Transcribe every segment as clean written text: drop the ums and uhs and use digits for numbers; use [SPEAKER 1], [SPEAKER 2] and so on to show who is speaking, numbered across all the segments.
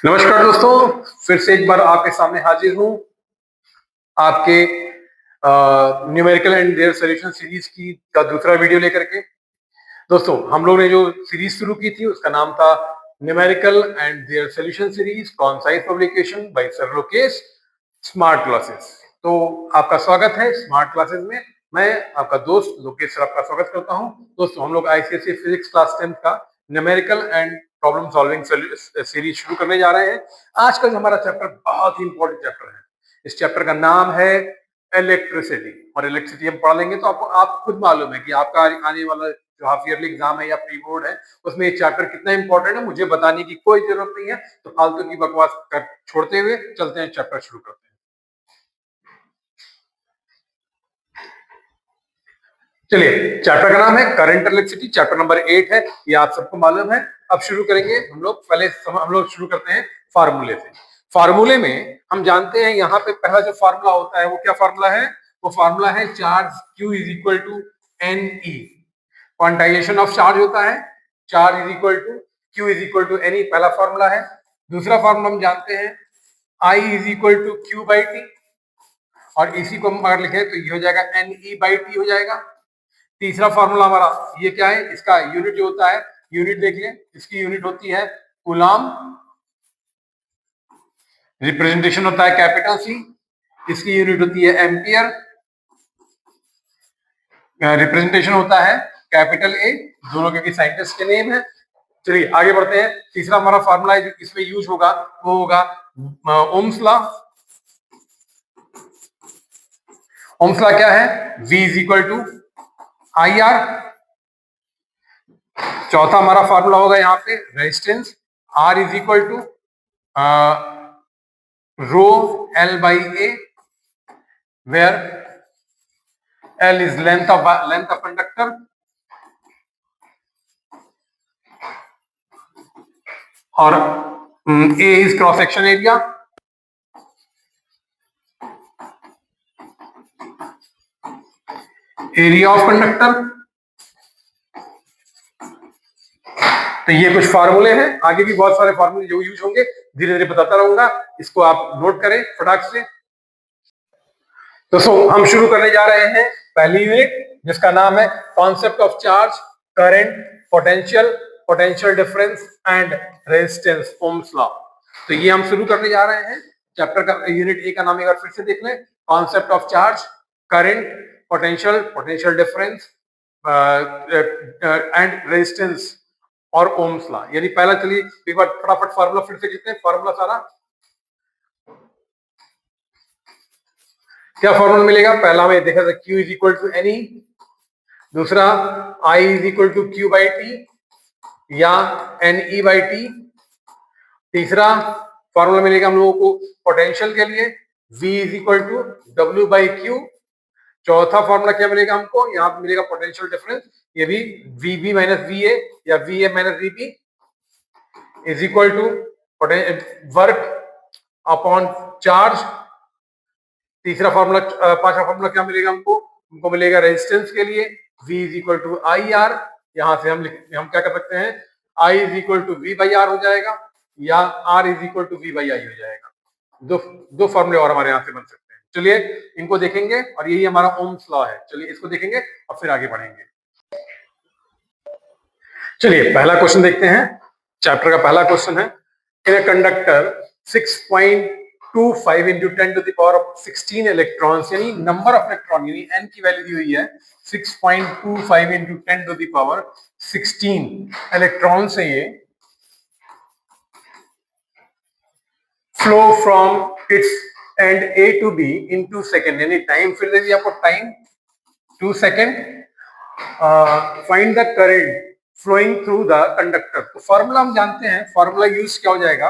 [SPEAKER 1] नमस्कार दोस्तों, फिर से एक बार आपके सामने हाजिर हूँ आपके numerical and their solution series की का दूसरा वीडियो लेकर के। दोस्तों, हम लोग ने जो सीरीज शुरू की थी उसका नाम था numerical and their solution series, concise publication by sir Lokesh, smart classes. तो आपका स्वागत है स्मार्ट क्लासेस में। मैं आपका दोस्त लोकेश सर आपका स्वागत करता हूं। दोस्तों, हम लोग आईसीएसई फिजिक्स क्लास 10 का numerical and problem solving series शुरू करने जा रहे हैं। आज का जो हमारा चैप्टर बहुत ही इंपॉर्टेंट चैप्टर है। इस चैप्टर का नाम है इलेक्ट्रिसिटी, और इलेक्ट्रिसिटी हम पढ़ लेंगे तो आप खुद मालूम है कि आपका आने वाला जो हाफ ईयरली एग्जाम है या प्री बोर्ड है उसमें ये चैप्टर कितना इंपॉर्टेंट है मुझे बताने की कोई जरूरत नहीं है। तो फालतू की बकवास छोड़ते हुए चलते हैं, चैप्टर शुरू करते हैं। चलिए, चैप्टर का नाम है करंट इलेक्ट्रिसिटी, चैप्टर नंबर 8 है, ये आप सबको मालूम है। अब शुरू करेंगे हम लोग। हम लोग शुरू करते हैं फार्मूले से। फार्मूले में हम जानते हैं यहाँ पे पहला जो फार्मूला होता है वो क्या फार्मूला है? वो फार्मूला है charge Q is equal to N E. Quantization of charge होता है charge is equal to Q is equal to N E, पहला फार्मूला है। दूसरा फार्मूला हम जानते हैं I is equal to Q by T, और इसी को हम अगर लिखें तो ये हो जाएगा एन ई बाई टी हो जाएगा। तीसरा फॉर्मूला हमारा ये क्या है? इसका यूनिट जो होता है, यूनिट देख लें, इसकी यूनिट होती है कूलम। रिप्रेजेंटेशन होता है कैपिटल सी, इसकी यूनिट होती है एम्पियर। रिप्रेजेंटेशन होता है कैपिटल ए, दोनों के साइंटिस्ट के नेम है। चलिए आगे बढ़ते हैं। तीसरा हमारा फॉर्मूला है जो इसमें यूज होगा वो होगा ओम्स लॉ। ओम्स लॉ क्या है? V is equal to I R. चौथा हमारा फॉर्मूला होगा यहाँ पे resistance, R is equal to rho L by A, where L is length of conductor और A is cross section area. Area of conductor. तो ये कुछ फार्मूले हैं, आगे भी बहुत सारे फार्मूले जो यूज होंगे धीरे धीरे बताता रहूंगा, इसको आप नोट करें फटाक से। दोस्तों, हम शुरू करने जा रहे हैं पहली यूनिट जिसका नाम है concept of charge, current, potential, potential difference and resistance, Ohm's law. तो ये हम शुरू करने जा रहे हैं। चैप्टर का यूनिट ए का नाम एक बार फिर से देख लें, concept of charge, current, potential, potential difference and resistance और ओम्स लॉ। यानी पहला, चलिए एक बार फटाफट फार्मूला फिर से लिखते हैं। फार्मूला सारा क्या फार्मूला मिलेगा? पहला में देखा था Q is equal to N E, दूसरा I is equal to Q by T या एन ई बाई टी। तीसरा फार्मूला मिलेगा हम लोगों को पोटेंशियल के लिए, V is equal to W by Q. चौथा फार्मूला क्या मिलेगा हमको? यहाँ पे मिलेगा पोटेंशियल डिफरेंस, ये भी VB माइनस VA या VA minus VB is equal to work upon charge. तीसरा फार्मूला, पांचवा फार्मूला क्या मिलेगा हमको? हमको मिलेगा रेजिस्टेंस के लिए V is equal to I R. यहां से हम क्या कर सकते हैं? I is equal to V by R हो जाएगा या R is equal to V by I हो जाएगा। दो फार्मूले और हमारे यहां से बन सकते हैं। चलिए इनको देखेंगे, और यही हमारा ओम्स लॉ है। चलिए इसको देखेंगे और फिर आगे बढ़ेंगे। चलिए पहला क्वेश्चन देखते हैं। चैप्टर का पहला क्वेश्चन है, in a conductor 6.25 into 10 to the power of 16 electrons, यानी नंबर ऑफ इलेक्ट्रॉन, यानी n की वैल्यू दी हुई है 6.25 into 10 to the power 16 इलेक्ट्रॉन से ये flow from its end A to B in 2 second, यानी टाइम फिर दे दिया आपको, time 2 second. Find the current flowing through the conductor. तो फॉर्मूला हम जानते हैं, फॉर्मूला यूज क्या हो जाएगा?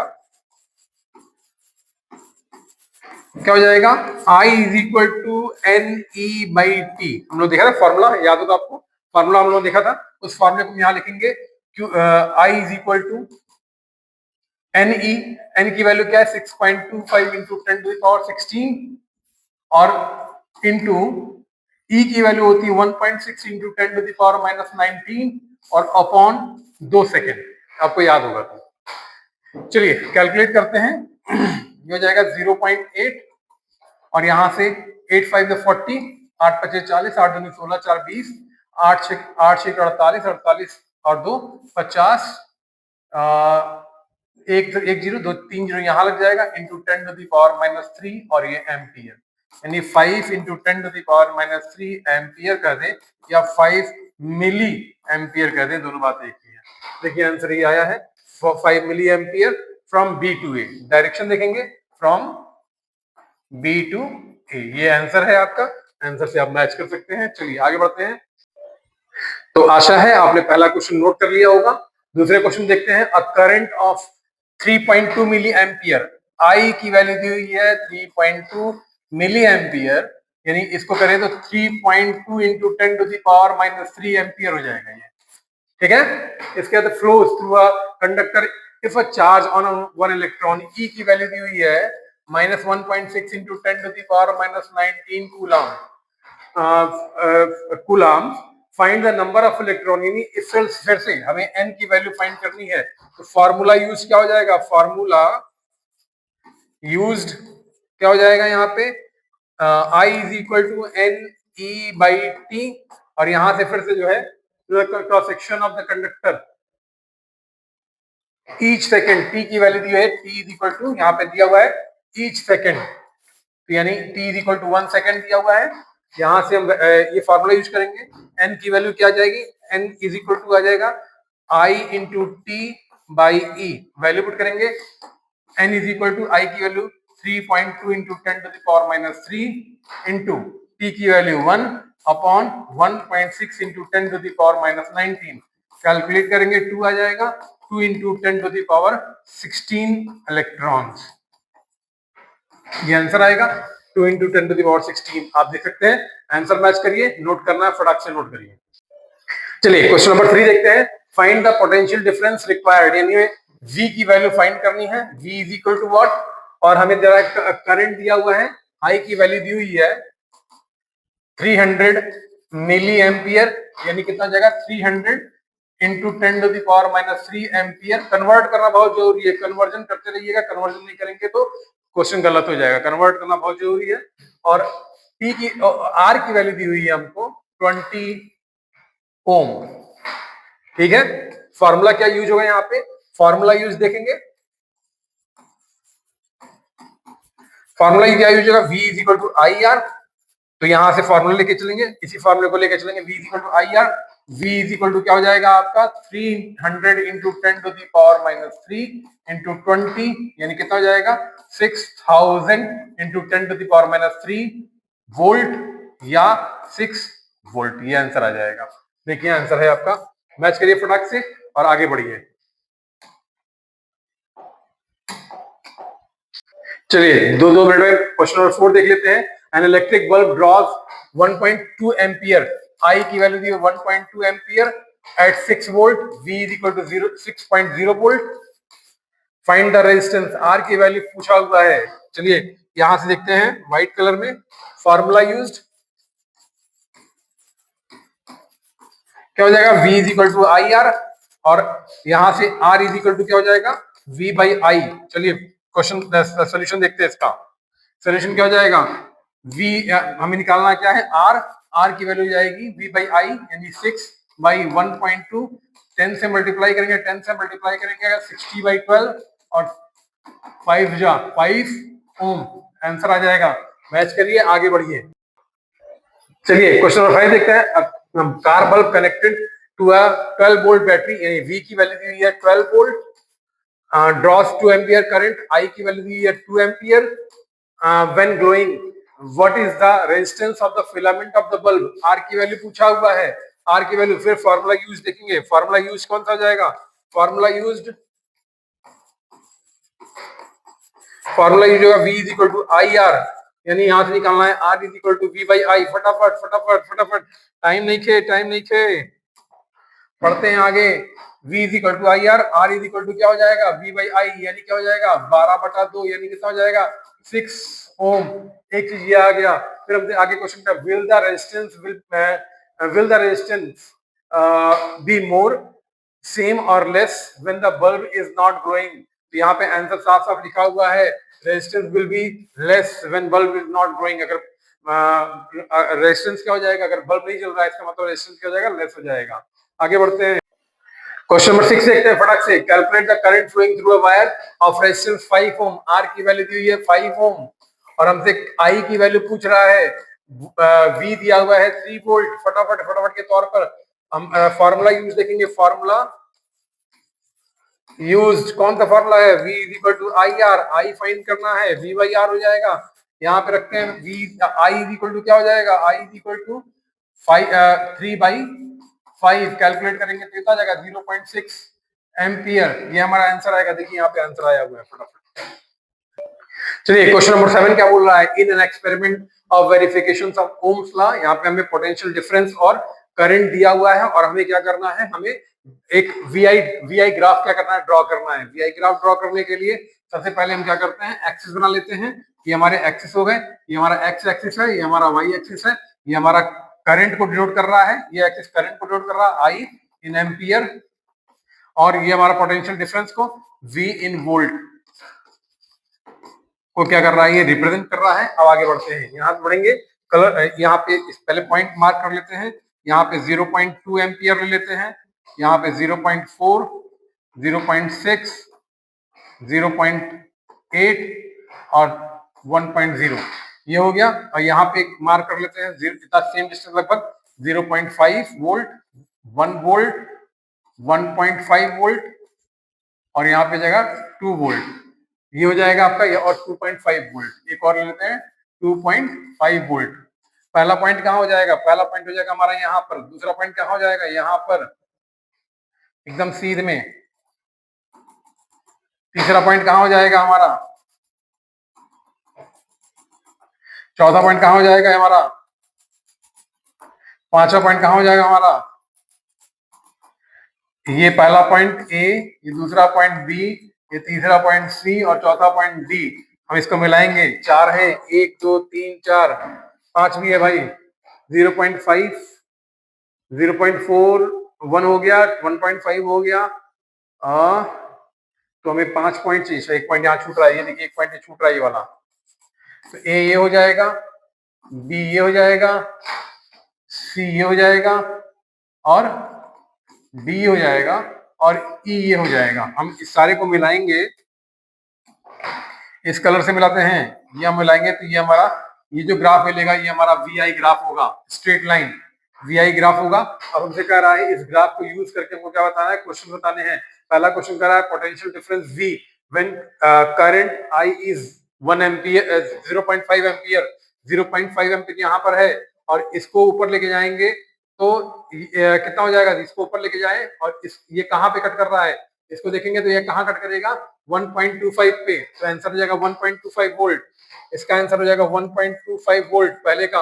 [SPEAKER 1] क्या हो जाएगा? I is equal to N E by T. हम लोग देखा था फॉर्मूला, याद होगा आपको? फॉर्मूला हम लोग देखा था, उस फॉर्मूले को यहां लिखेंगे I is equal to N E. N की वैल्यू क्या है? 6.25 इंटू 10 टू द पावर 16 और इंटू ई की वैल्यू होती है 1.6 into 10 to the power minus 19 और अपॉन 2 सेकेंड, आपको याद होगा। तो चलिए कैलकुलेट करते हैं। ये हो जाएगा 0.8 और यहां से 8 5 40, 8 5 40, 8 2 16, 4 20, 8 6 48, 48 और 2 50, एक एक जीरो दो 3 जीरो यहाँ लग जाएगा इंटू 10 टू द पावर -3 और ये एम्पियर, यानी 5 into 10 to the power -3 ampere कर दे या 5 मिली एम्पियर कर दे, दोनों बात एक ही है। देखिए आंसर ये आया है 5 milli ampere from B to A. Direction देखेंगे फ्रॉम बी टू ए, ये आंसर है आपका। आंसर से आप मैच कर सकते हैं। चलिए आगे बढ़ते हैं। तो आशा है आपने पहला क्वेश्चन नोट कर लिया होगा। दूसरे क्वेश्चन देखते हैं। A current of 3.2 milli ampere, I की वैल्यू दी हुई है 3.2 मिली एम्पियर, यानी इसको करें तो 3.2 into 10 to the power -3 ampere हो जाएगा ये, ठीक है। इसके बाद flows through a conductor if a charge on one electron, e की वैल्यू दी हुई है -1.6 into 10 to the power -19 coulomb, coulomb. Find the number of electron, यानी इस फिर से हमें n की वैल्यू फाइंड करनी है, तो फॉर्मूला यूज क्या हो जाएगा, फॉर्मूला यूज्ड क्या हो जाएगा यहाँ पे, I is equal to N E by T, और यहां से फिर से जो है cross section of the conductor each second, T की वैल्यू दी है टी इज इक्वल टू, यहाँ पे दिया हुआ है ईच सेकेंड, यानी T is equal to 1 second दिया हुआ है। यहां से हम ये फॉर्मूला यूज करेंगे, एन की वैल्यू क्या आ जाएगी, एन इज इक्वल टू आ जाएगा I into T by e, value put करेंगे, n is equal to I की value 3.2 into 10 to the power -3 into T की value 1 upon 1.6 into 10 to the power -19, calculate करेंगे 2 आ जाएगा, 2 into 10 to the power 16 electrons, ये answer आएगा 2 into 10 to the power 16। आप देख सकते हैं, आंसर मैच करिए, नोट करना है फटाक से नोट करिए। चलिए क्वेश्चन नंबर 3 देखते हैं। Find the potential difference required, यानी V की वैल्यू फाइंड करनी है, V is equal to what, और हमें जरा करंट दिया हुआ है, I की वैल्यू दी हुई है 300 मिली एम्पियर, यानी कितना जाएगा 300 into 10 to the power -3 ampere. Convert करना बहुत जरूरी है, कन्वर्जन करते रहिएगा, कन्वर्जन नहीं करेंगे तो क्वेश्चन गलत हो जाएगा, कन्वर्ट करना बहुत जरूरी है। और T की R की वैल्यू दी हुई है हमको 20 ओम, ठीक है। फॉर्मूला क्या यूज होगा यहाँ पे, फॉर्मूला यूज देखेंगे, फॉर्मूला क्या यूज होगा, V is equal to I R, तो यहां से फॉर्मूला लेके चलेंगे, इसी फॉर्मूले को लेके चलेंगे, V is equal to I R, V is equal to क्या हो जाएगा आपका 300 into 10 to the power -3 into 20, यानी कितना हो जाएगा 6000 into 10 to the power -3 volt या 6 वोल्ट, ये आंसर आ जाएगा। देखिए आंसर है आपका, मैच करिए फटाक से और आगे बढ़िए। चलिए 2-2 मिनट में क्वेश्चन नंबर 4 देख लेते हैं। An electric bulb draws 1.2 ampere, I की वैल्यू दी है 1.2 ampere at 6 volt, V is equal to 6.0 volt. Find the resistance, R की वैल्यू पूछा हुआ है। चलिए यहां से देखते हैं व्हाइट कलर में, फॉर्मूला यूज्ड क्या हो जाएगा, V is equal to I R, और यहां से R इज इक्वल टू क्या हो जाएगा V बाई आई। चलिए क्वेश्चन सोल्यूशन देखते हैं, इसका सोल्यूशन क्या हो जाएगा, V हमें निकालना क्या है, R की वैल्यू जाएगी V बाई आई, यानी 6 बाई 1.2, 10 से मल्टीप्लाई करेंगे, 10 से मल्टीप्लाई करेंगे 60 बाई 12 और 5 ओम, आंसर आ जाएगा। मैच करिए, आगे बढ़िए। चलिए क्वेश्चन नंबर 5 देखते हैं। Car bulb connected to a 12 volt battery, यानी V की वैल्यू दी हुई है 12 volt, draws 2 ampere current, I की वैल्यू दी हुई है 2 ampere, when glowing what is the resistance of the filament of the bulb, R की वैल्यू पूछा हुआ है, R की वैल्यू, फिर फार्मूला यूज देखेंगे, फार्मूला यूज कौन सा हो जाएगा, फार्मूला यूज्ड, फार्मूला यूज होगा V is equal to I R, यानी यहां से निकालना है R is equal to V by I. फटाफट फटाफट फटाफट, टाइम नहीं खे, टाइम नहीं खे, पढ़ते हैं आगे। V is equal to I R, R is equal to क्या हो जाएगा V बाई आई, यानी क्या हो जाएगा 12/2, यानी कितना हो जाएगा 6 ओम। एक चीज ये आ गया। फिर हम आगे क्वेश्चन का, will the resistance be more same और less when the bulb is not glowing, तो यहाँ पे आंसर साफ साफ लिखा हुआ है, resistance will be less when bulb is not growing. अगर रेजिस्टेंस क्या हो जाएगा, अगर बल्ब नहीं चल रहा है, इसका मतलब रेजिस्टेंस क्या हो जाएगा, लेस हो जाएगा। आगे बढ़ते हैं, क्वेश्चन नंबर 6 देखते हैं फटाक से। Calculate the current flowing through a wire of resistance 5 ohm. R की वैल्यू दी हुई है 5 ओम और हमसे आई की वैल्यू पूछ रहा है, वी दिया हुआ है 3 वोल्ट। फटाफट के तौर पर हम फार्मूला यूज देखेंगे। फार्मूला यूज्ड, कौन सा फार्मूला है, V is equal to I R. I find करना है, V बाई आर हो जाएगा। यहाँ पे रखते हैं V, I is equal to क्या हो जाएगा, I is equal to 3/5 calculate करेंगे तो कितना जाएगा 0.6 एम्पियर। ये हमारा आंसर आएगा। देखिए यहाँ पे आंसर आया हुआ है फटाफट। चलिए क्वेश्चन नंबर 7 क्या बोल रहा है, in an experiment of verification of Ohm's law. यहाँ पे हमें पोटेंशियल डिफरेंस और करंट दिया हुआ है और हमें क्या करना है, हमें एक वीआई ग्राफ क्या करना है, ड्रॉ करना है। वीआई ग्राफ ड्रॉ करने के लिए सबसे पहले हम क्या करते हैं, एक्सिस बना लेते हैं। ये हमारे एक्सिस हो गए, ये हमारा एक्स एक्सिस है, ये हमारा वाई एक्सिस है, ये हमारा करंट को डिनोट कर रहा है, ये एक्सिस करंट को डिनोट कर रहा है आई इन एम्पियर, और ये हमारा पोटेंशियल डिफरेंस को वी इन वोल्ट को क्या कर रहा है, ये रिप्रेजेंट कर रहा है। अब आगे बढ़ते हैं, यहाँ बढ़ेंगे, कलर यहाँ पे पहले पॉइंट मार्क कर लेते हैं। यहाँ पे 0.2 एम्पियर ले लेते हैं, यहाँ पे 0.4, 0.6, 0.8 और 1.0 ये हो गया। और यहाँ पे मार्क कर लेते हैं इतना सेम डिस्टेंस लगभग 0.5 वोल्ट, 1 वोल्ट, 1.5 वोल्ट और यहाँ पे जाएगा 2 वोल्ट। ये हो जाएगा आपका ये, और 2.5 वोल्ट। एक और ले लेते हैं 2.5 वोल्ट। पहला पॉइंट कहाँ हो जाएगा, पहला पॉइंट हो जाएगा हमारा यहाँ पर। दूसरा पॉइंट कहाँ हो जाएगा, यहाँ पर एकदम सीध में। तीसरा पॉइंट कहाँ हो जाएगा हमारा, चौथा पॉइंट कहाँ हो जाएगा हमारा, पांचवा पॉइंट कहाँ हो जाएगा हमारा, ये पहला पॉइंट ए, ये दूसरा पॉइंट बी, ये तीसरा पॉइंट सी और चौथा पॉइंट डी। हम इसको मिलाएंगे, 4 है, 1 2 3 4, 5 भी है भाई। 0.5, 0.4, 1 हो गया, 1.5 हो गया। तो हमें 5 पॉइंट चाहिए, एक पॉइंट यहाँ छूट रहा है, ये देखिए एक पॉइंट छूट रहा है ये वाला। तो ए ये हो जाएगा, बी ये हो जाएगा, सी ये हो जाएगा और डी हो जाएगा और ई ये हो जाएगा। हम इस सारे को मिलाएंगे, इस कलर से मिलाते हैं, ये हम मिलाएंगे तो ये हमारा, ये जो ग्राफ मिलेगा ये हमारा वीआई ग्राफ होगा, स्ट्रेट लाइन वीआई ग्राफ होगा। अब हमसे कह रहा है इस ग्राफ को यूज करके हमको क्या बताना है, क्वेश्चन बताने हैं। पहला क्वेश्चन कह रहा है potential difference V when current I is 1 ampere, 0.5 ampere, 0.5 ampere यहाँ पर है और इसको ऊपर लेके जाएंगे तो कितना हो जाएगा, इसको ऊपर लेके जाए और ये कहाँ पे कट कर रहा है, इसको देखेंगे तो ये कहाँ कट करेगा, 1.25 पे। तो आंसर हो जाएगा 1.25 वोल्ट। इसका आंसर हो जाएगा 1.25 वोल्ट पहले का।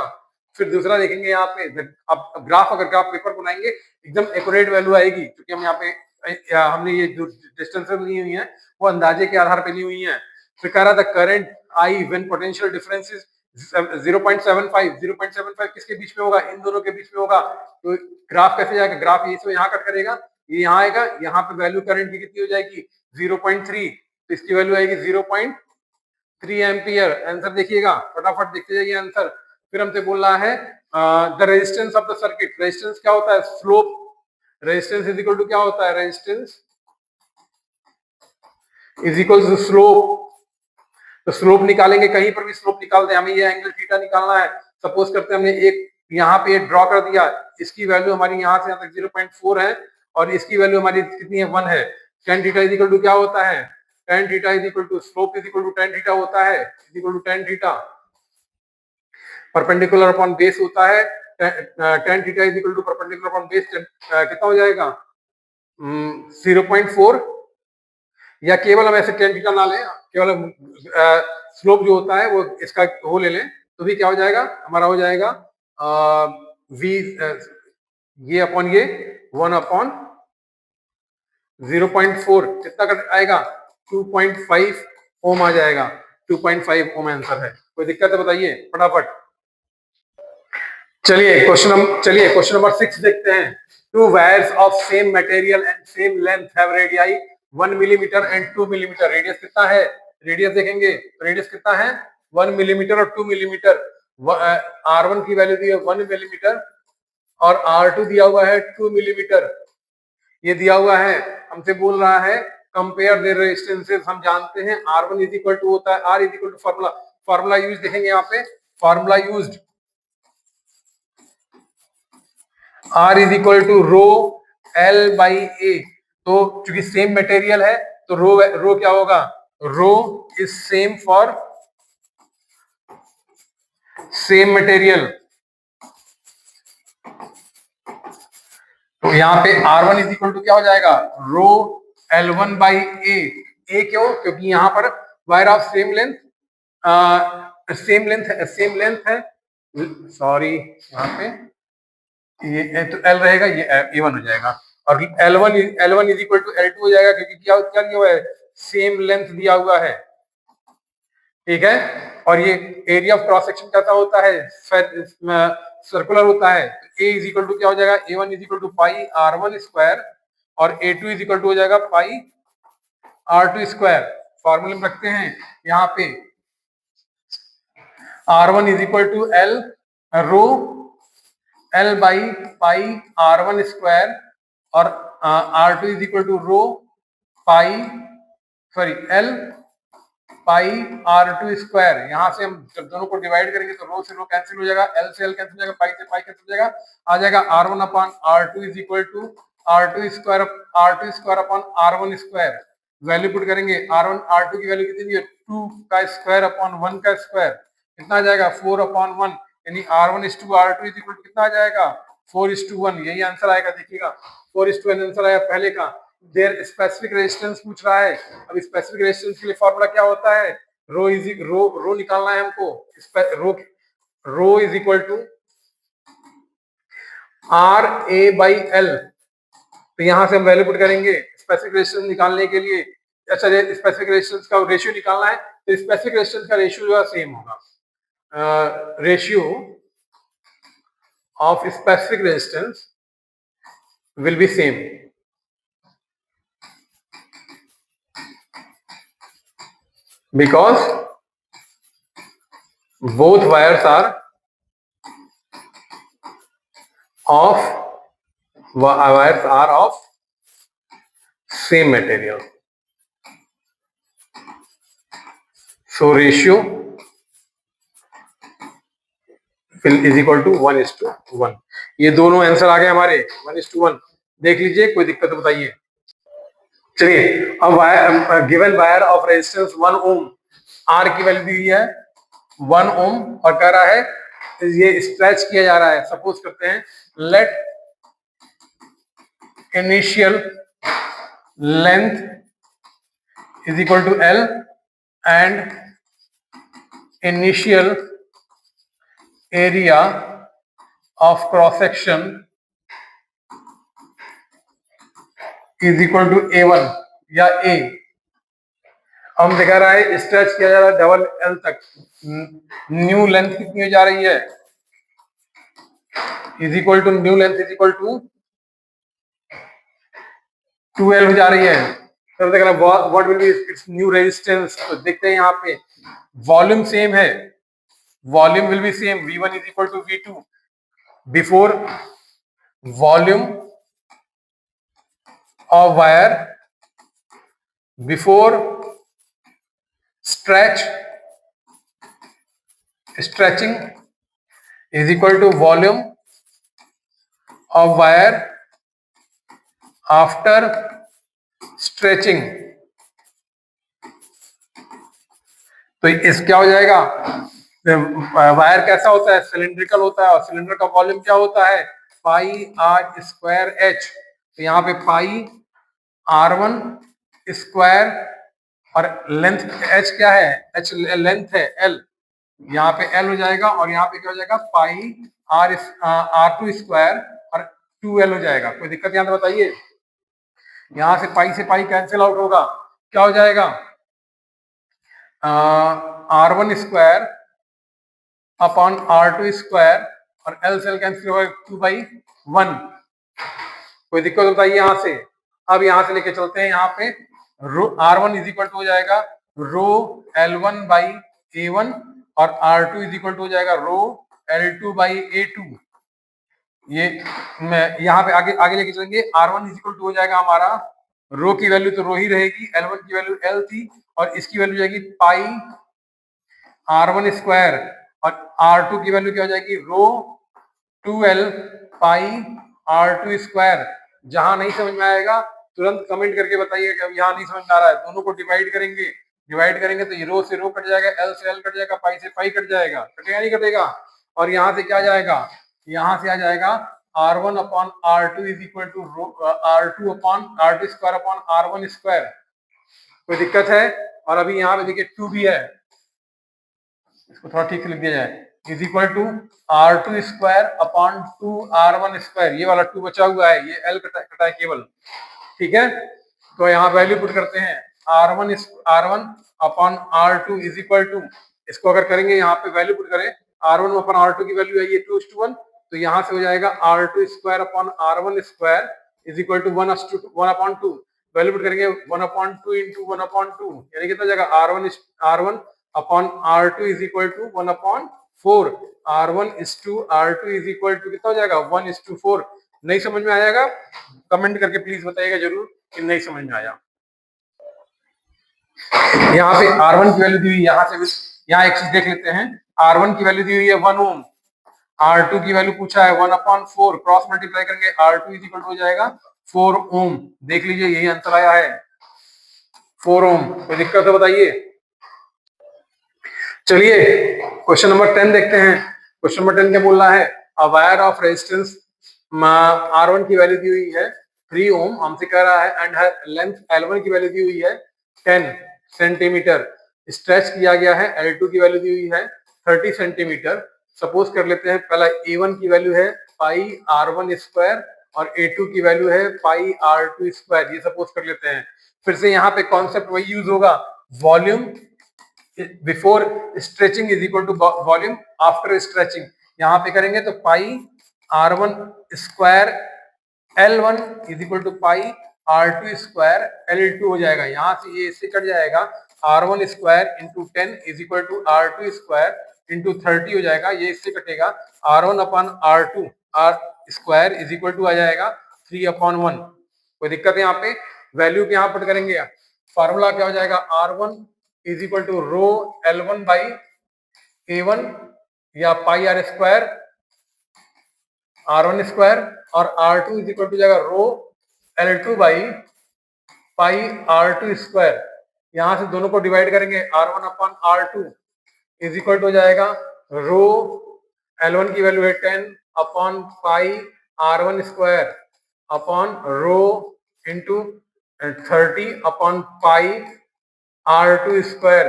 [SPEAKER 1] फिर दूसरा देखेंगे यहाँ पे, अब ग्राफ, अगर ग्राफ पेपर बनाएंगे एकदम एक्यूरेट वैल्यू आएगी, क्योंकि हम यहाँ पे हमने ये जो डिस्टेंस ली हुई है वो अंदाजे के आधार पे ली हुई है। फिर कह रहा था current I when potential difference is 0.75, 0.75 किसके बीच में होगा, इन दोनों के बीच में होगा। तो ग्राफ कैसे जाएगा, ग्राफ ये यहाँ कट करेगा, ये यहाँ आएगा, यहाँ पे वैल्यू करंट की कितनी हो जाएगी 0.3, तो इसकी वैल्यू आएगी 0.3 एम्पियर। आंसर देखिएगा, फटाफट देखते जाइए आंसर। फिर हमसे बोल रहा है the resistance of the circuit. Resistance क्या होता है, slope, resistance is equal to क्या होता है, resistance is equal to slope. तो स्लोप निकालेंगे, कहीं पर भी स्लोप निकाल दे, हमें ये एंगल थीटा निकालना है। सपोज करते हैं हमने एक यहाँ पे ड्रॉ कर दिया, इसकी वैल्यू हमारी यहाँ से यहाँ तक 0.4 है और इसकी वैल्यू हमारी कितनी है, 1 है। tan theta is equal to क्या होता है, tan theta is equal to slope is equal to tan theta होता है, is equal to tan theta. Perpendicular upon base होता है, tan theta is equal to perpendicular upon base, कितना हो जाएगा 0.4, या केवल हम ऐसे tan थीटा ना लें, केवल स्लोप जो होता है वो इसका वो ले लें तो भी क्या हो जाएगा, हमारा हो जाएगा v ये अपॉन ये 1 अपॉन 0.4 कितना कर आएगा, 2.5 ओम आ जाएगा। 2.5 ओम आंसर है। कोई दिक्कत है बताइए फटाफट। चलिए क्वेश्चन नंबर 6 देखते हैं। To wires of same material and same length have radii 1 millimetre and 2 millimetre. Radius कितना है, रेडियस देखेंगे तो रेडियस कितना है 1 मिलीमीटर और 2 मिलीमीटर। R1 की वैल्यू दी है 1 मिलीमीटर और R2 दिया हुआ है 2 मिलीमीटर। ये दिया हुआ है, हमसे बोल रहा है कंपेयर देयर रेजिस्टेंसेस। हम जानते हैं R1 इज इक्वल टू होता है R is equal to formula, formula use देखेंगे यहाँ पे, formula used R is equal to rho L by A. तो चूंकि सेम मटेरियल है तो रो क्या होगा, rho is same for same material. तो यहाँ पे R1 इज इक्वल टू क्या हो जाएगा, रो L1 बाई ए क्यों, क्योंकि यहाँ पर wire of same length same length है, सॉरी यहाँ पे ये तो L रहेगा, ये A1 हो जाएगा और L1 is equal to L2 हो जाएगा, क्योंकि क्या क्या दिया हुआ है, सेम लेंथ दिया हुआ है, ठीक है। और ये एरिया ऑफ क्रॉस सेक्शन कैसा होता है, सर्कुलर होता है। A इज इक्वल टू क्या हो जाएगा, A1 is equal to pi R1 square और A2 इज इक्वल टू हो जाएगा पाई R2 स्क्वायर। फॉर्मूले में रखते हैं यहाँ पे R1 is equal to L रो L by pi R1 square और R2 is equal to rho pi L pi R2 square. यहाँ से हम जब दोनों को डिवाइड करेंगे तो रो से रो कैंसिल हो जाएगा, L से L कैंसिल हो जाएगा, पाई से पाई कैंसिल हो जाएगा, आ जाएगा R1 upon R2 is equal to R2 square upon R1 square. Value put करेंगे, R1 R2 की वैल्यू कितनी है 2 का स्क्वायर अपॉन 1 का स्क्वायर, कितना आ जाएगा 4 अपॉन 1, यानी R1:R2 इज इक्वल टू कितना आ जाएगा 4:1। यही आंसर आएगा, देखिएगा 4:1 आंसर आया पहले का। देयर स्पेसिफिक रेजिस्टेंस पूछ रहा है, अब स्पेसिफिक रेजिस्टेंस के लिए फॉर्मूला क्या होता है, रो निकालना है हमको, रो इज इक्वल टू RA/L। तो यहां से हम वैल्यू पुट करेंगे स्पेसिफिक रेजिस्टेंस निकालने के लिए। अच्छा, स्पेसिफिक रेजिस्टेंस का रेशियो निकालना है तो स्पेसिफिक रेजिस्टेंस का रेशियो जो है सेम होगा, ratio of specific resistance will be same, because both wires are of same material, so ratio is equal to 1:1। ये दोनों आंसर आ गए हमारे 1:1। देख लीजिए, कोई दिक्कत तो बताइए। चलिए, अब wire given wire of resistance 1 ohm, R की वैल्यू दी है 1 ओम और कह रहा है ये स्ट्रेच किया जा रहा है। सपोज करते हैं let initial length is equal to L and initial area of cross section is equal to A1 या A। हम दिखा रहा है स्ट्रेच किया जा रहा है डबल L तक, न्यू लेंथ कितनी हो जा रही है, is equal to new length is equal to 2L हो जा रही है। तब देख रहा है what will be its new resistance. तो देखते हैं यहाँ पे वॉल्यूम सेम है, volume will be same, V1 is equal to V2। Before volume of wire before stretching is equal to volume of wire after stretching। तो इस क्या हो जाएगा, वायर कैसा होता है, सिलिंड्रिकल होता है और सिलेंडर का वॉल्यूम क्या होता है पाई R स्क्वायर H। तो यहाँ पे पाई R1 स्क्वायर और लेंथ H क्या है, H लेंथ है L, यहाँ पे L हो जाएगा और यहाँ पे क्या हो जाएगा पाई R2 स्क्वायर और 2L हो जाएगा। कोई दिक्कत यहाँ पे बताइए, यहाँ से पाई कैंसिल आउट होगा, क्या हो जाएगा R1 square upon R2 square और L से L कैंसिल होगा 2/1। कोई दिक्कत बताइए यहाँ से। अब यहाँ से लेके चलते हैं यहाँ पे रो R1 इज इक्वल टू हो जाएगा रो L1 बाई A1 और R2 इज इक्वल टू हो जाएगा रो L2 बाई A2। ये मैं यहाँ पे आगे आगे लेके चलेंगे। R1 इज इक्वल टू हो जाएगा हमारा रो की वैल्यू तो रो ही रहेगी, L1 की वैल्यू L थी और इसकी वैल्यू जाएगी पाई R1 स्क्वायर और R2 की वैल्यू क्या हो जाएगी रो 2L पाई R2 स्क्वायर। जहां नहीं समझ में आएगा तुरंत कमेंट करके बताइए कि यहाँ नहीं समझ में आ रहा है। दोनों को डिवाइड करेंगे तो ये रो से रो कट जाएगा, L से L कट जाएगा, पाई से पाई कट जाएगा, कटेगा नहीं कटेगा। और यहाँ से क्या जाएगा, यहाँ से आ जाएगा R1 upon R2 is equal to R2 upon R2 square upon R1 square. कोई दिक्कत है? और अभी यहाँ पे देखिए 2 भी है, इसको थोड़ा ठीक से लिख दिया जाए, is equal to R2 square upon 2R1 square. ये वाला 2 बचा हुआ है, ये L कटा है केवल, ठीक है। तो यहाँ वैल्यू पुट करते हैं R1 upon R2 is equal to, इसको अगर करेंगे यहाँ पे वैल्यू पुट करें, R1 अपॉन R2 की वैल्यू है ये 2:1, तो यहाँ से हो जाएगा R2 square upon R1 square is equal to 1/2। वैल्यू पुट करेंगे 1/2 इंटू 1/2, यानी कितना जाएगा R1 upon R2 is equal to 1/4। R1 is to R2 is equal to कितना हो जाएगा 1:4। नहीं समझ में आएगा कमेंट करके प्लीज बताइएगा जरूर कि नहीं समझ में आया। यहाँ पे R1 की वैल्यू दी हुई, यहाँ एक चीज देख लेते हैं। R1 की वैल्यू दी हुई है 1 ओम, R2 की वैल्यू पूछा है 1/4, क्रॉस मल्टीप्लाई करेंगे R2 इज इक्वल टू हो जाएगा 4 ओम। देख लीजिए यही आंसर आया है 4 ओम। कोई दिक्कत है बताइए। चलिए क्वेश्चन नंबर 10 देखते हैं। क्वेश्चन नंबर 10 क्या बोल रहा है, a wire of resistance R1 की वैल्यू दी हुई है 3 ओम, हमसे कह रहा है एंड लेंथ L1 की वैल्यू दी हुई है 10 सेंटीमीटर, स्ट्रेच किया गया है, L2 की वैल्यू दी हुई है 30 सेंटीमीटर। सपोज कर लेते हैं पहला A1 की वैल्यू है पाई R1 स्क्वायर और A2 की वैल्यू है पाई R2 स्क्वायर, ये सपोज कर लेते हैं। फिर से यहाँ पे कॉन्सेप्ट वही यूज होगा, volume before stretching is equal to volume after stretching. यहाँ पे करेंगे तो pi R1 square L1 is equal to pi R2 square L2 हो जाएगा। यहाँ से ये इससे कट जाएगा, R1 square into 10 is equal to R2 square into 30 हो जाएगा, ये इससे कटेगा। R1 upon R2 R square is equal to आ जाएगा 3/1। कोई दिक्कत है? यहाँ पे वैल्यू के यहाँ पुट करेंगे, फॉर्मूला क्या हो जाएगा, R1 is equal to rho L1 by A1 या पाई R स्क्वायर R1 स्क्वायर और R2 इज इक्वल टू जाएगा रो L2 by pi R2 square. यहां से दोनों को डिवाइड करेंगे, R1 upon R2 is equal to हो जाएगा रो L1 की वैल्यू है 10 upon pi R1 square upon rho into 30 upon pi R2 square.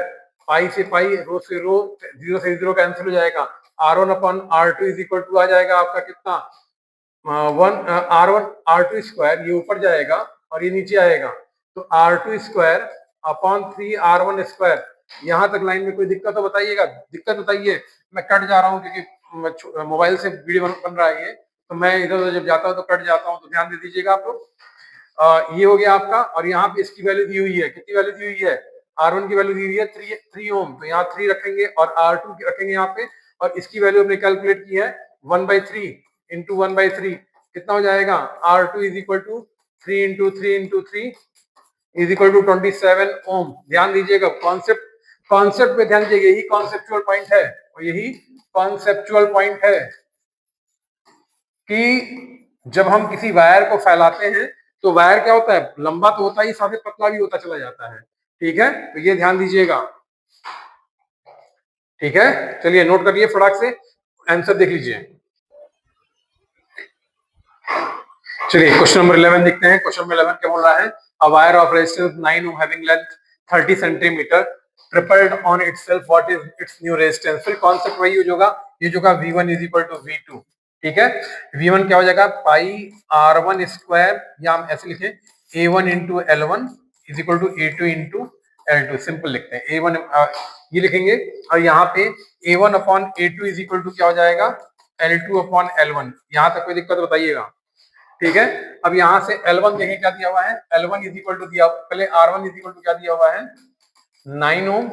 [SPEAKER 1] Pi से पाई, रो से रो, जीरो से जीरो कैंसिल हो जाएगा। R1 upon R2 is equal to आ जाएगा आपका कितना, R1 R2 स्क्वायर, ये ऊपर जाएगा और ये नीचे आएगा, तो R2 square upon 3R1 square. यहाँ तक लाइन में कोई दिक्कत तो बताइएगा, दिक्कत बताइए। मैं कट जा रहा हूँ क्योंकि मोबाइल से वीडियो बन रहा है ये, तो मैं इधर उधर जब जाता हूँ तो कट जाता हूँ, तो ध्यान दे दीजिएगा आप लोग। ये हो गया आपका। और यहाँ पे इसकी वैल्यू दी हुई है, कितनी वैल्यू दी हुई है, R1 की वैल्यू दी हुई है 3 ओम, तो यहाँ 3 रखेंगे और R2 रखेंगे यहाँ पे, और इसकी वैल्यू हमने कैलकुलेट की है 1/3 इंटू 1/3, कितना हो जाएगा, R2 is equal to 3 into 3 into 3 is equal to 27 ohm. ध्यान दीजिएगा, कॉन्सेप्ट पे ध्यान दीजिएगा, यही कॉन्सेप्चुअल पॉइंट है, और यही कॉन्सेप्चुअल पॉइंट है कि जब हम किसी वायर को फैलाते हैं तो वायर क्या होता है, लंबा तो होता ही, साथ ही पतला भी होता चला जाता है, ठीक है। तो ये ध्यान दीजिएगा, ठीक है। चलिए नोट करिए फटाक से, आंसर देख लीजिए। चलिए क्वेश्चन नंबर 11 देखते हैं। क्वेश्चन नंबर 11 क्या बोल रहा है, a wire of resistance 9 ohm having length 30 centimetre tripled on itself, what is its new resistance. फिर कॉन्सेप्ट वही हो जाएगा, ये जो का V1 is equal to V2, ठीक है। V1 क्या हो जाएगा, पाई R1 स्क्वायर, या हम ऐसे लिखें A1 into L1 is equal to A2 into L2, simple लिखते हैं। A1 ये लिखेंगे, और यहाँ पे A1 upon A2 is equal to क्या हो जाएगा, L2 अपॉन L1। यहाँ तक कोई दिक्कत बताइएगा। ठीक है। अब यहाँ से L1 देखें क्या दिया हुआ है, L1 इज इक्वल टू दिया, पहले R1 इज इक्वल टू क्या दिया हुआ है 9 ओम,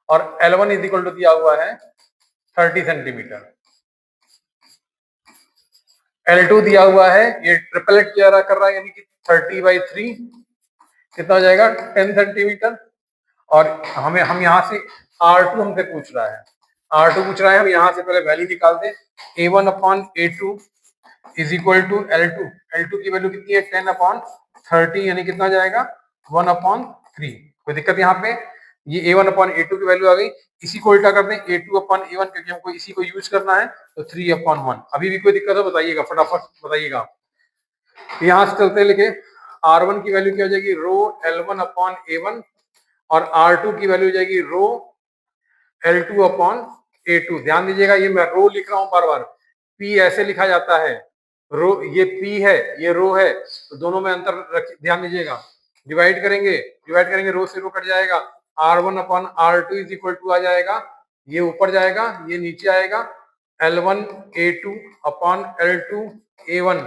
[SPEAKER 1] और L1 इज इक्वल टू दिया हुआ है 30 सेंटीमीटर। L2 दिया हुआ है, ये ट्रिपलेट क्या कर रहा है, यानी कि 30/3 कितना हो जाएगा 10 सेंटीमीटर। और हम यहाँ से R2 हमसे पूछ रहा है, R2 पूछ रहा है, हम यहाँ से पहले वैल्यू निकाल दें। A1/A2 is equal to L2, L2 की वैल्यू कितनी है 10/30, यानी कितना जाएगा 1/3। कोई दिक्कत यहाँ पे, ये A1/A2 की वैल्यू आ गई। इसी को उल्टा कर दें A2/A1, क्योंकि हमको इसी को यूज करना है, तो 3/1। अभी भी कोई दिक्कत हो बताइएगा, फटाफट बताइएगा। यहाँ से चलते लिखे, R1 की वैल्यू क्या हो जाएगी रो L1/A1, और R2 की वैल्यू हो जाएगी रो L2/A2। ध्यान दीजिएगा, ये मैं रो लिख रहा हूं बार बार, P ऐसे लिखा जाता है, रो ये P है, ये रो है, तो दोनों में अंतर ध्यान दीजिएगा। डिवाइड करेंगे, रो से रो कट जाएगा, R1/R2 इज इक्वल टू आ जाएगा, ये ऊपर जाएगा, ये नीचे आएगा, L1A2/L2A1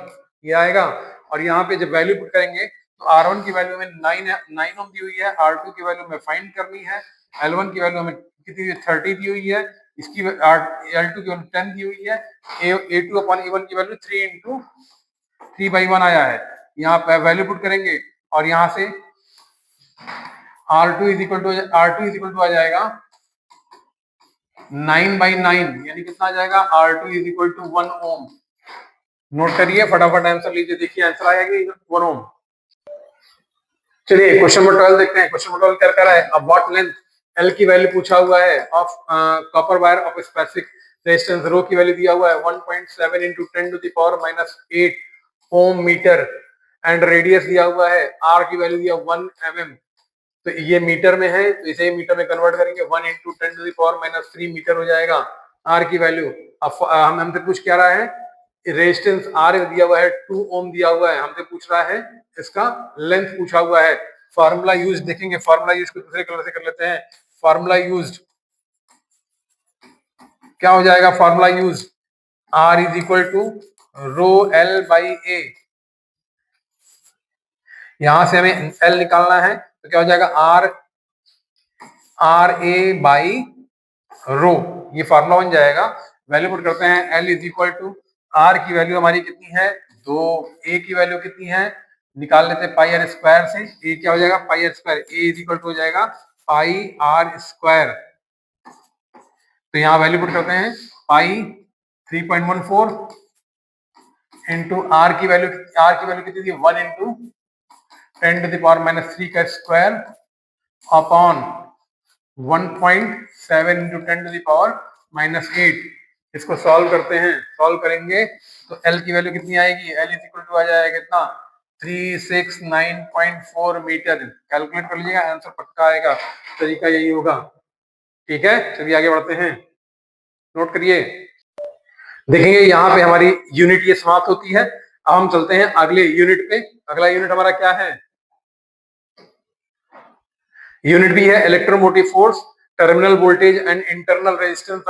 [SPEAKER 1] ये आएगा। और यहाँ पे जब वैल्यू पुट करेंगे तो R1 की वैल्यू में 9 ओम दी हुई है, R2 की वैल्यू में फाइंड करनी है, L1 की वैल्यू हमें कितनी 30 दी हुई है, इसकी L2 की वैल्यू 10 दी हुई है, A2/A1 की वैल्यू 3/1 आया है। यहाँ पे वैल्यू पुट करेंगे और यहाँ से R2 इज इक्वल टू आ जाएगा 9/9, यानी कितना आ जाएगा R2 is equal to 1 ohm. Note करिए, फटाफट आंसर लीजिए, देखिए आंसर आया कि 1 ओम। चलिए क्वेश्चन नंबर 12 देखते हैं। क्वेश्चन नंबर 12 क्या कर रहा है, अब व्हाट लेंथ L की वैल्यू पूछा हुआ है of copper wire of specific resistance, rho की वैल्यू दिया हुआ है 1.7 × 10⁻⁻8 ओम मीटर, एंड रेडियस दिया हुआ है, R की वैल्यू दिया 1 mm, तो ये मीटर में है, तो इसे मीटर में कन्वर्ट करेंगे, 1 × 10⁻³ मीटर हो जाएगा R की वैल्यू। अब हम हमसे पूछ क्या रहा है, रेजिस्टेंस R दिया हुआ है, 2 ओम दिया हुआ है, हमसे पूछ रहा है इसका लेंथ पूछा हुआ है। फार्मूला यूज देखेंगे, फार्मूला यूज को दूसरे कलर से कर लेते हैं। फार्मूला यूज क्या हो जाएगा, formula use R is equal to rho L/A, यहां से हमें L निकालना है, तो क्या हो जाएगा RA/रो, ये फार्मूला बन जाएगा। वैल्यू पुट करते हैं, L is equal to R की वैल्यू हमारी कितनी है 2, A की वैल्यू कितनी है निकाल लेते हैं πr² से, A क्या हो जाएगा πr², A is equal to हो जाएगा πr²। तो यहाँ वैल्यू पुट करते हैं, पाई 3.14 इंटू R की वैल्यू कितनी थी 1 × 10⁻³ का स्क्वायर अपॉन 1.7 × 10⁻⁻8। इसको सॉल्व करते हैं, सॉल्व करेंगे तो L की वैल्यू कितनी आएगी, L इज इक्वल टू आ जाएगा कितना 369.4 मीटर। कैलकुलेट कर लीजिएगा, आंसर पक्का आएगा, तरीका यही होगा। ठीक है, चलिए आगे बढ़ते हैं, नोट करिए। देखेंगे यहाँ पे हमारी यूनिट ये समाप्त होती है। अब हम चलते हैं अगले यूनिट पे। अगला यूनिट हमारा क्या है, यूनिट भी है electromotive force, terminal voltage and internal resistance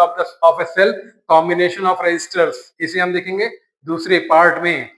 [SPEAKER 1] of a cell, combination of resistors. इसे हम देखेंगे दूसरे पार्ट में।